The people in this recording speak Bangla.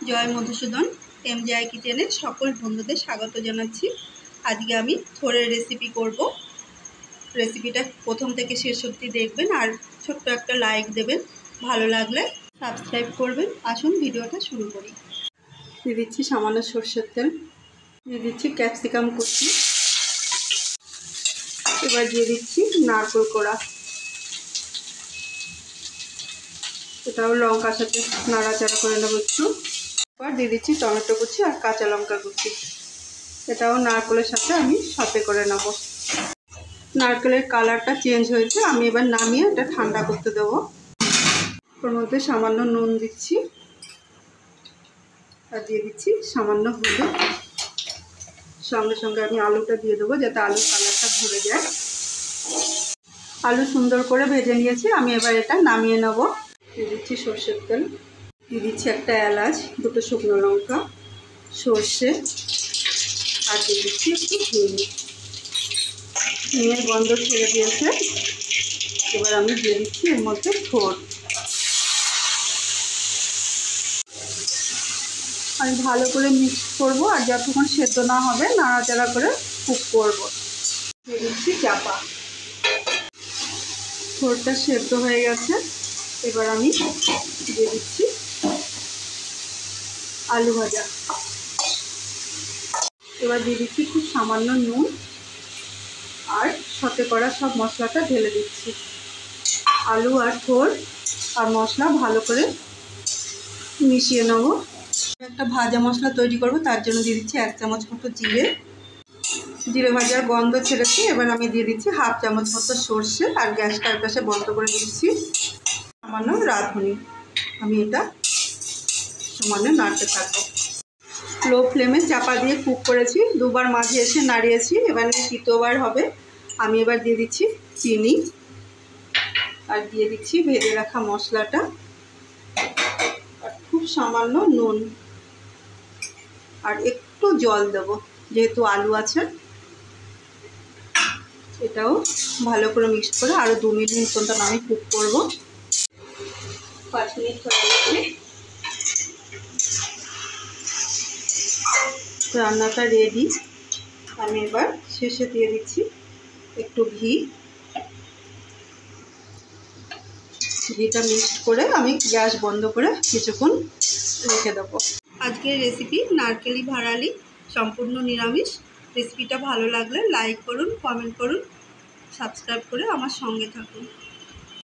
জয় মধুসূদন এমজিআই কিচেনে সকল বন্ধুদের স্বাগত জানাচ্ছি। আজকে আমি থোড়ের রেসিপি করব। রেসিপিটা প্রথম থেকে শেষ অবধি দেখবেন আর ছোট্ট একটা লাইক দেবেন, ভালো লাগলে সাবস্ক্রাইব করবেন। আসুন ভিডিওটা শুরু করি। দিয়ে দিচ্ছি সামান্য সরষের তেল, দিয়ে দিচ্ছি ক্যাপসিকাম কুচি, এবার দিয়ে দিচ্ছি নারকেল কোড়া, এটাও লঙ্কার সাথে নাড়াচাড়া করে নেবো একটু। এবার দিয়ে দিচ্ছি টমেটো কুচি আর কাঁচা লঙ্কা কুচি, এটাও নারকেলের সাথে আমি সাথে করে নেব। নারকেলের কালারটা চেঞ্জ হয়েছে, আমি এবার নামিয়ে এটা ঠান্ডা করতে দেবো। ওর মধ্যে সামান্য নুন দিচ্ছি আর দিয়ে দিচ্ছি সামান্য হলুদ। সঙ্গে সঙ্গে আমি আলুটা দিয়ে দেবো যাতে আলুর কালারটা ধরে যায়। আলু সুন্দর করে ভেজে নিয়েছি, আমি এবার এটা নামিয়ে নেব। দিয়ে দিচ্ছি সর্ষের তেল, দিয়ে দিচ্ছি একটা এলাচ, দুটো শুকনো লঙ্কা, সর্ষে আর দিয়ে দিচ্ছি একটু হিং। হিঙের গন্ধ ছেড়ে দিয়েছে, এবার আমি দিয়ে দিচ্ছি এর মধ্যে থোড়। আমি ভালো করে মিক্স করব আর যতক্ষণ সেদ্ধ না হবে নাড়াচাড়া করে কুক করব। দিয়ে দিচ্ছি চাপা। থোড়টা সেদ্ধ হয়ে গেছে, এবার আমি দিয়ে দিচ্ছি আলু ভাজা। এবার দিয়ে দিচ্ছি খুব সামান্য নুন আর সাথে করা সব মশলাটা ঢেলে দিচ্ছি। আলু আর থোড় আর মশলা ভালো করে মিশিয়ে নেব। একটা ভাজা মশলা তৈরি করব, তার জন্য দিয়ে দিচ্ছি 1 চামচ মতো জিরে ভাজার গন্ধ ছেড়েছি। এবার আমি দিয়ে দিচ্ছি 1/2 চামচ মতো সর্ষে আর গ্যাসটার পাশে বন্ধ করে দিচ্ছি সামান্য রাঁধুনি। আমি এটা সামান্য নাড়তে থাকবো। লো ফ্লেমে চাপা দিয়ে কুক করেছি, দুবার মাঝে এসে নাড়িয়েছি, এবার তৃতীয়বার হবে। আমি এবার দিয়ে দিচ্ছি চিনি আর দিয়ে দিচ্ছি ভেজে রাখা মশলাটা আর খুব সামান্য নুন আর একটু জল দেব যেহেতু আলু আছে। এটাও ভালো করে মিক্স করে আরও 2 মিনিট মতো আমি কুক করবো। 5 মিনিট হয়ে গেছে, রান্নাটা রেডি। আমি এবার শেষে দিয়ে দিচ্ছি একটু ঘিটা মিক্স করে আমি গ্যাস বন্ধ করে কিছুক্ষণ রেখে দেবো। আজকের রেসিপি নারকেলি ভাড়ালি, সম্পূর্ণ নিরামিষ। রেসিপিটা ভালো লাগলে লাইক করুন, কমেন্ট করুন, সাবস্ক্রাইব করে আমার সঙ্গে থাকুন।